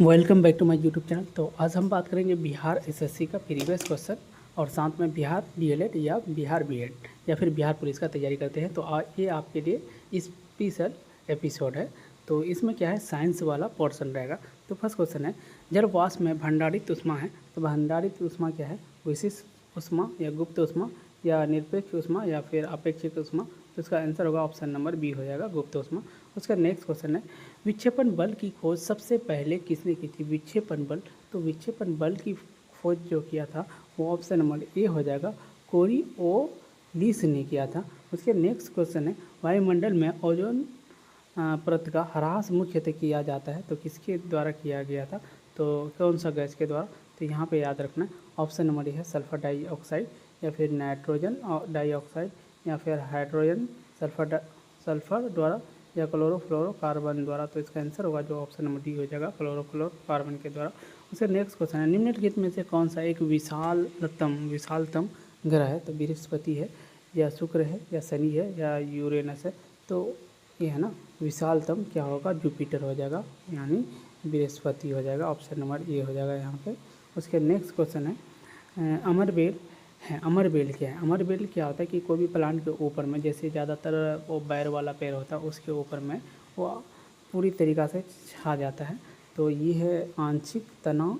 Welcome back to my YouTube channel. तो आज हम बात करेंगे बिहार एसएससी का प्रीवियस क्वेश्चन और साथ में बिहार डीएलएड या बिहार बीएड या फिर बिहार पुलिस का तैयारी करते हैं। तो ये आपके लिए स्पेशल एपिसोड है। तो इसमें क्या है, साइंस वाला पोर्शन रहेगा। तो फर्स्ट क्वेश्चन है, जल वाष्प में भंडारित ऊष्मा है। तो भंडारित ऊष्मा क्या है, विशिष्ट ऊष्मा या गुप्त ऊष्मा या निरपेक्ष ऊष्मा या फिर अपेक्षित ऊष्मा। तो इसका आंसर होगा ऑप्शन नंबर बी हो जाएगा, गुप्त ऊष्मा। उसका नेक्स्ट क्वेश्चन है, विक्षेपण बल की खोज सबसे पहले किसने की थी। विक्षेपण बल, तो विक्षेपण बल की खोज जो किया था वो ऑप्शन नंबर ए हो जाएगा, कोरिओलिस ने किया था। उसके नेक्स्ट क्वेश्चन है, वायुमंडल में ओजोन परत का ह्रास मुख्यतः किया जाता है। तो किसके द्वारा किया गया था, तो कौन सा गैस के द्वारा। तो यहाँ पे याद रखना है ऑप्शन नंबर ए है, सल्फर डाइऑक्साइड या फिर नाइट्रोजन डाइऑक्साइड या फिर हाइड्रोजन सल्फर द्वारा या क्लोरोफ्लोरोकार्बन द्वारा। तो इसका आंसर होगा जो ऑप्शन नंबर डी हो जाएगा, क्लोरोफ्लोरोकार्बन के द्वारा। उसका नेक्स्ट क्वेश्चन है, निम्नलिखित में से कौन सा एक विशालतम ग्रह है। तो बृहस्पति है या शुक्र है या शनि है या यूरेनस है। तो ये है ना, विशालतम क्या होगा, जुपिटर हो जाएगा, यानी बृहस्पति हो जाएगा। ऑप्शन नंबर ए हो जाएगा यहाँ पे। उसके नेक्स्ट क्वेश्चन है, अमरबेल है। अमरबेल क्या है, अमरबेल क्या होता है कि कोई भी प्लांट के ऊपर में, जैसे ज़्यादातर वो बैर वाला पेड़ होता है उसके ऊपर में वो पूरी तरीक़ा से छा जाता है। तो ये है आंशिक तना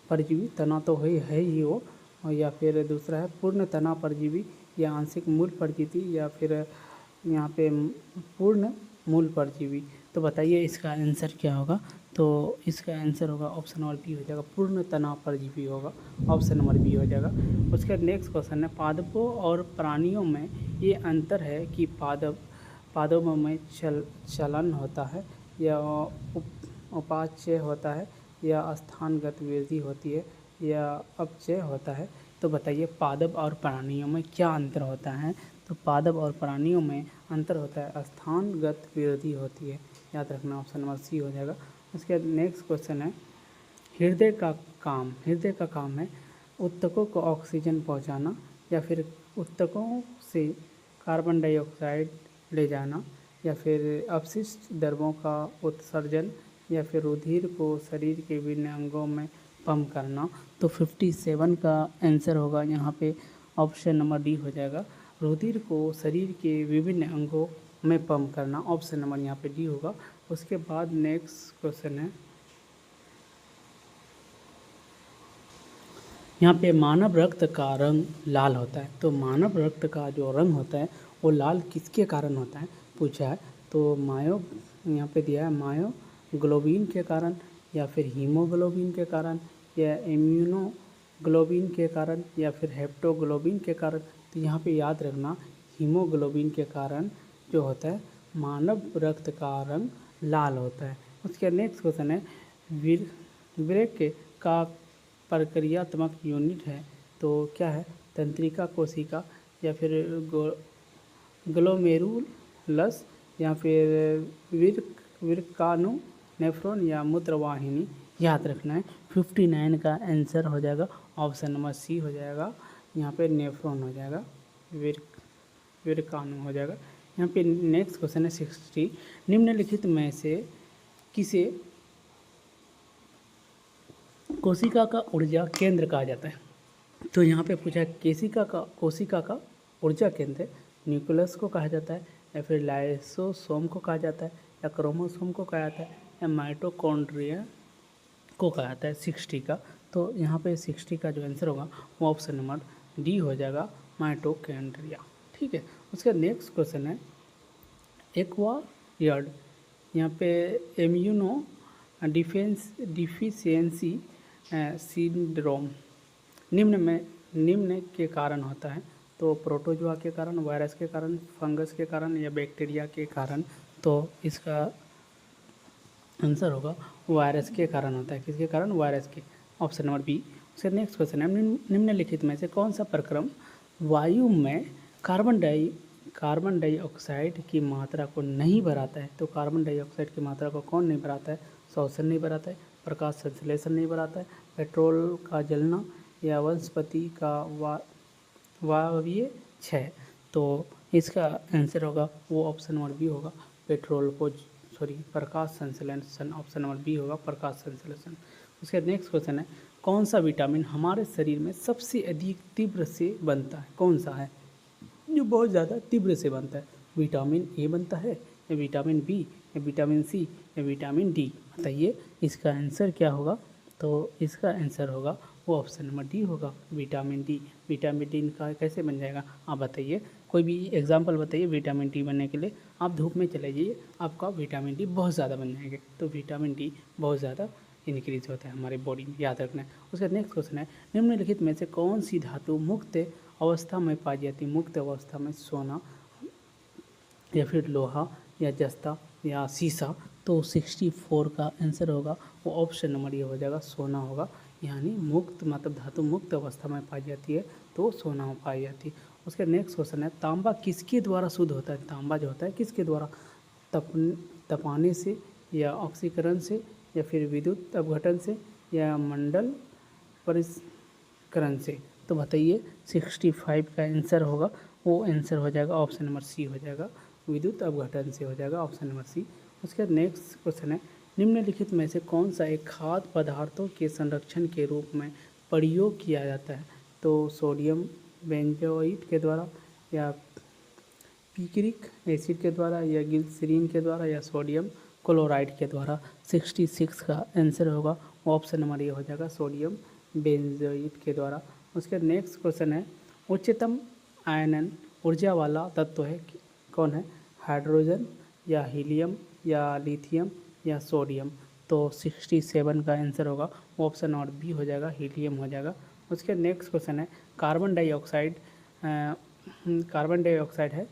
परजीवी, तना तो है ही वो, और या फिर दूसरा है पूर्ण तना परजीवी या आंशिक मूल परजीवी या फिर यहाँ पे पूर्ण मूल परजीवी। तो बताइए इसका आंसर क्या होगा। तो इसका आंसर होगा ऑप्शन नंबर बी हो जाएगा, पूर्ण तना परजीवी होगा, ऑप्शन नंबर बी हो जाएगा। उसका नेक्स्ट क्वेश्चन है, पादपों और प्राणियों में ये अंतर है कि पादपों में चलन होता है या उपाचय होता है या स्थानगत वृद्धि होती है या अपचय होता है। तो बताइए पादप और प्राणियों में क्या अंतर होता है। तो पादप और प्राणियों में अंतर होता है, स्थानगत वृद्धि होती है, याद रखना, ऑप्शन नंबर सी हो जाएगा। उसके नेक्स्ट क्वेश्चन है, हृदय का काम है ऊतकों को ऑक्सीजन पहुंचाना या फिर ऊतकों से कार्बन डाइऑक्साइड ले जाना या फिर अपशिष्ट द्रवों का उत्सर्जन या फिर रुधिर को शरीर के विभिन्न अंगों में पंप करना। तो 57 का आंसर होगा यहाँ पे ऑप्शन नंबर डी हो जाएगा, रुधिर को शरीर के विभिन्न अंगों में पंप करना, ऑप्शन नंबर यहाँ पे डी होगा। उसके बाद नेक्स्ट क्वेश्चन है, यहाँ पे मानव रक्त का रंग लाल होता है। तो मानव रक्त का जो रंग होता है वो लाल किसके कारण होता है पूछा है। तो यहाँ पे दिया है मायोग्लोबिन के कारण या फिर हीमोग्लोबिन के कारण या इम्यूनोग्लोबिन के कारण या फिर हेप्टोग्लोबिन के कारण। तो यहाँ पे याद रखना हीमोग्लोबिन के कारण जो होता है मानव रक्त का रंग लाल होता है। उसके नेक्स्ट क्वेश्चन है, ब्रेक का प्रक्रियात्मक यूनिट है। तो क्या है, तंत्रिका कोशिका या फिर ग्लोमेरुलस या फिर विरकाणु नेफ्रॉन या मूत्रवाहिनी, याद रखना है। 59 का आंसर हो जाएगा ऑप्शन नंबर सी हो जाएगा, यहाँ पे नेफ्रॉन हो जाएगा, विरकाणु हो जाएगा। यहाँ पे नेक्स्ट क्वेश्चन है 60, निम्नलिखित में से किसे कोशिका का ऊर्जा केंद्र कहा जाता है। तो यहाँ पे पूछा है कोशिका का ऊर्जा केंद्र न्यूक्लियस को कहा जाता है या फिर लाइसोसोम को कहा जाता है या क्रोमोसोम को कहा जाता है या माइटोकॉन्ड्रिया को कहा जाता है 60 का। तो यहाँ पे 60 का जो आंसर होगा वो ऑप्शन नंबर डी हो जाएगा, माइटोकॉन्ड्रिया। ठीक है। उसका नेक्स्ट क्वेश्चन है, एक्वायर्ड यहाँ पे इम्यूनो डिफिशियंसी सिंड्रोम निम्न के कारण होता है। तो प्रोटोजोआ के कारण, वायरस के कारण, फंगस के कारण या बैक्टीरिया के कारण। तो इसका आंसर होगा वायरस के कारण होता है, किसके कारण, वायरस के, ऑप्शन नंबर बी। उसका नेक्स्ट क्वेश्चन है, निम्नलिखित में से कौन सा प्रक्रम वायु में कार्बन डाइऑक्साइड की मात्रा को नहीं बढ़ाता है। तो कार्बन डाइऑक्साइड की मात्रा को कौन नहीं बढ़ाता है, श्वसन नहीं बढ़ाता है, प्रकाश संश्लेषण नहीं बढ़ाता है, पेट्रोल का जलना या वनस्पति का वायवीय क्षय। तो इसका आंसर होगा वो ऑप्शन नंबर बी होगा, पेट्रोल को प्रकाश संश्लेषण, ऑप्शन नंबर बी होगा प्रकाश संश्लेषण। उसके नेक्स्ट क्वेश्चन है कौन सा विटामिन हमारे शरीर में सबसे अधिक तीव्र से बनता है, कौन सा है जो बहुत ज़्यादा तीव्र से बनता है? विटामिन ए बनता है या विटामिन बी या विटामिन सी या विटामिन डी? बताइए इसका आंसर क्या होगा? तो इसका आंसर होगा वो ऑप्शन नंबर डी होगा, विटामिन डी। विटामिन डी का कैसे बन जाएगा आप बताइए, कोई भी एग्जांपल बताइए विटामिन डी बनने के लिए। आप धूप में चले जाइए, आपका विटामिन डी बहुत ज़्यादा बन जाएंगे। तो विटामिन डी बहुत ज़्यादा इंक्रीज होता है हमारी बॉडी में, याद रखना है। उसका नेक्स्ट क्वेश्चन है निम्नलिखित में से कौन सी धातु मुक्त अवस्था में पाई जाती है? मुक्त अवस्था में सोना या फिर लोहा या जस्ता या सीसा? तो 64 का आंसर होगा वो ऑप्शन नंबर ये हो जाएगा, सोना होगा। यानी मुक्त मतलब धातु मुक्त अवस्था में पाई जाती है तो सोना में पाई जाती है। उसके नेक्स्ट क्वेश्चन है तांबा किसके द्वारा शुद्ध होता है? तांबा जो होता है किसके द्वारा? तपाने से या ऑक्सीकरण से या फिर विद्युत अपघटन से या मंडल परिष्करण से? तो बताइए 65 का आंसर होगा वो आंसर हो जाएगा ऑप्शन नंबर सी हो जाएगा, विद्युत अपघटन से हो जाएगा ऑप्शन नंबर सी। उसके नेक्स्ट क्वेश्चन है निम्नलिखित में से कौन सा एक खाद्य पदार्थों के संरक्षण के रूप में प्रयोग किया जाता है? तो सोडियम बेंजोइट के द्वारा या पिक्रिक एसिड के द्वारा या ग्लिसरीन के द्वारा या सोडियम क्लोराइड के द्वारा? 66 का आंसर होगा ऑप्शन नंबर ये हो जाएगा, सोडियम बेंजोइट के द्वारा। उसके नेक्स्ट क्वेश्चन है उच्चतम आयनन ऊर्जा वाला तत्व है कौन है? हाइड्रोजन या हीलियम या लिथियम या सोडियम? तो 67 का आंसर होगा ऑप्शन नंबर बी हो जाएगा, हीलियम हो जाएगा। उसके नेक्स्ट क्वेश्चन है कार्बन डाइऑक्साइड है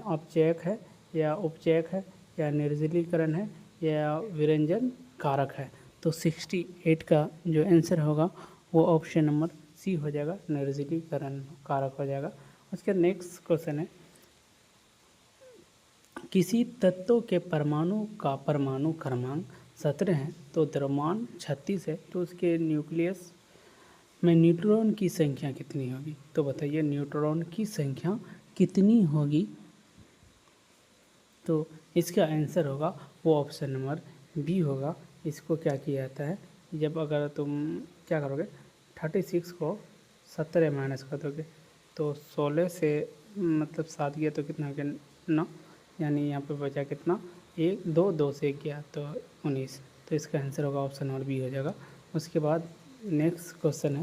अपचयक है या उपचयक है या निर्जलीकरण है या विरंजन कारक है? तो 68 का जो आंसर होगा वो ऑप्शन नंबर सी हो जाएगा, निर्जलीकरण कारक हो जाएगा। उसके नेक्स्ट क्वेश्चन है किसी तत्व के परमाणु का परमाणु क्रमांक 17 है तो द्रव्यमान 36 है तो उसके न्यूक्लियस में न्यूट्रॉन की संख्या कितनी होगी? तो बताइए न्यूट्रॉन की संख्या कितनी होगी? तो इसका आंसर होगा वो ऑप्शन नंबर बी होगा। इसको क्या किया जाता है जब अगर तुम क्या करोगे 36 को 17 माइनस कर दोगे तो 16 से मतलब 7 गया तो कितना हो गया 9, यानी यहाँ पे बचा कितना 1 2 2 से 1 गया तो 19। तो इसका आंसर होगा ऑप्शन नंबर बी हो जाएगा। उसके बाद नेक्स्ट क्वेश्चन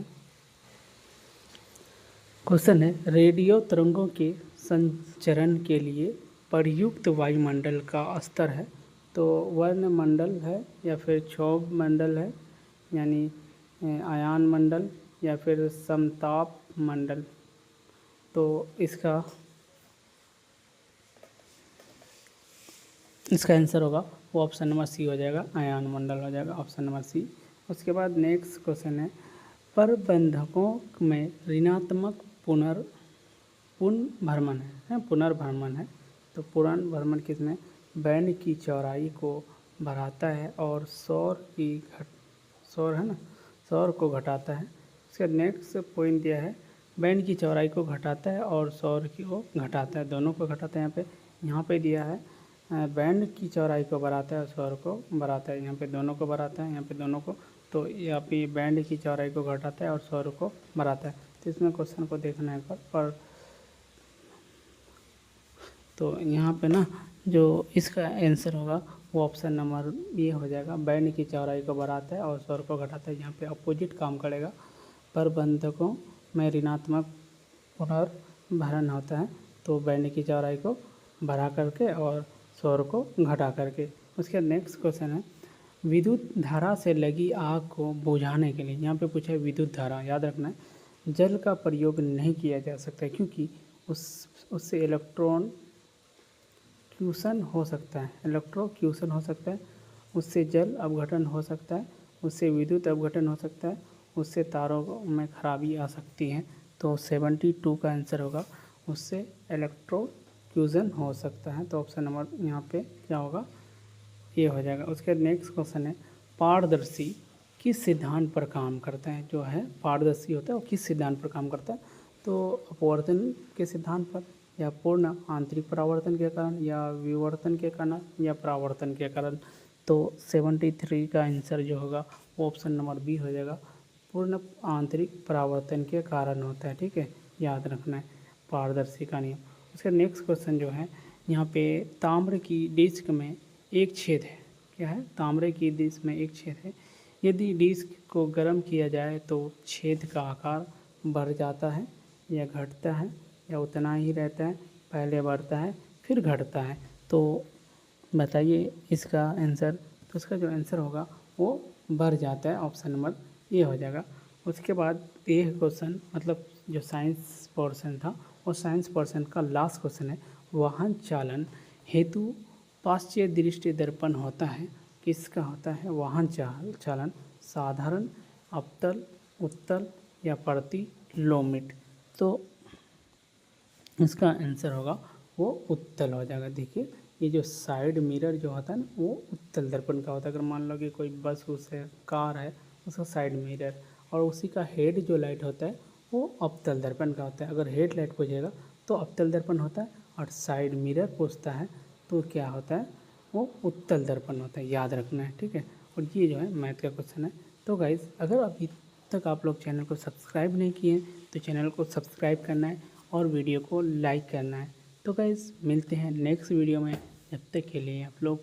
है रेडियो तरंगों के संचरण के लिए प्रयुक्त वायुमंडल का स्तर है तो वर्णमंडल है या फिर क्षोभ मंडल है यानी आयन मंडल या फिर समताप मंडल? तो इसका आंसर होगा वो ऑप्शन नंबर सी हो जाएगा, आयन मंडल हो जाएगा ऑप्शन नंबर सी। उसके बाद नेक्स्ट क्वेश्चन है प्रबंधकों में ऋणात्मक पुनर्भ्रमण है तो पुनर्भ्रमण किसमें? बैंड की चौड़ाई को बढ़ाता है और सौर को घटाता है। उसका नेक्स्ट पॉइंट दिया है बैंड की चौड़ाई को घटाता है और सौर को घटाता है, दोनों को घटाता है। यहाँ पे दिया है बैंड की चौड़ाई को बढ़ाता है और सौर को बढ़ाता है, यहाँ पे दोनों को बढ़ाता है, यहाँ पे दोनों को। तो यहाँ पे बैंड की चौड़ाई को घटाता है और सौर को बढ़ाता है। तो इसमें क्वेश्चन को देखना है पर तो यहाँ पे ना जो इसका आंसर होगा वो ऑप्शन नंबर ये हो जाएगा, बैंड की चौड़ाई को बढ़ाता है और सौर को घटाता है। यहाँ पे अपोजिट काम करेगा, प्रबंधकों में ऋणात्मक पुनर्भरण होता है तो बैंड की चौड़ाई को बढ़ा करके और सौर को घटा करके। उसके नेक्स्ट क्वेश्चन है विद्युत धारा से लगी आग को बुझाने के लिए, यहाँ पे पूछा है विद्युत धारा, याद रखना है जल का प्रयोग नहीं किया जा सकता है क्योंकि उससे इलेक्ट्रोक्यूशन हो सकता है, उससे जल अपघटन हो सकता है, उससे विद्युत अपघटन हो सकता है, उससे तारों में खराबी आ सकती है। तो 72 का आंसर होगा उससे इलेक्ट्रोक्यूशन हो सकता है। तो ऑप्शन नंबर यहाँ पे क्या होगा ये हो जाएगा। उसके नेक्स्ट क्वेश्चन है पारदर्शी किस सिद्धांत पर काम करता है? जो है पारदर्शी होता है वो किस सिद्धांत पर काम करता है? तो अपवर्तन के सिद्धांत पर या पूर्ण आंतरिक परावर्तन के कारण या विवर्तन के कारण या परावर्तन के कारण। तो 73 का आंसर जो होगा वो ऑप्शन नंबर बी हो जाएगा, पूर्ण आंतरिक परावर्तन के कारण होता है। ठीक है, याद रखना है पारदर्शी का नियम। उसका नेक्स्ट क्वेश्चन जो है यहाँ पे ताम्र की डिस्क में एक छेद है। क्या है? ताम्रे की डिस्क में एक छेद है। यदि डिस्क को गर्म किया जाए तो छेद का आकार बढ़ जाता है या घटता है या उतना ही रहता है, पहले बढ़ता है फिर घटता है। तो बताइए इसका आंसर। तो इसका जो आंसर होगा वो बढ़ जाता है, ऑप्शन नंबर ए हो जाएगा। उसके बाद ये क्वेश्चन मतलब जो साइंस पोर्शन था वो साइंस पोर्शन का लास्ट क्वेश्चन है। वाहन चालन हेतु पार्श्व दृष्टि दर्पण होता है, किसका होता है? वाहन चालन साधारण, अवतल, उत्तल या प्रतिलोमित। तो इसका आंसर होगा वो उत्तल हो जाएगा। देखिए ये जो साइड मिरर जो होता है ना वो उत्तल दर्पण का होता है। अगर मान लो कि कोई बस उस है, कार है, उसका साइड मिरर, और उसी का हेड जो लाइट होता है वो अवतल दर्पण का होता है। अगर हेड लाइट पूछेगा तो अवतल दर्पण होता है, और साइड मिरर पूछता है तो क्या होता है? वो उत्तल दर्पण होता है। याद रखना है, ठीक है। और ये जो है मैथ का क्वेश्चन है। तो गाइज़ अगर अभी तक आप लोग चैनल को सब्सक्राइब नहीं किए हैं तो चैनल को सब्सक्राइब करना है और वीडियो को लाइक करना है। तो गाइज़ मिलते हैं नेक्स्ट वीडियो में, जब तक के लिए आप लोग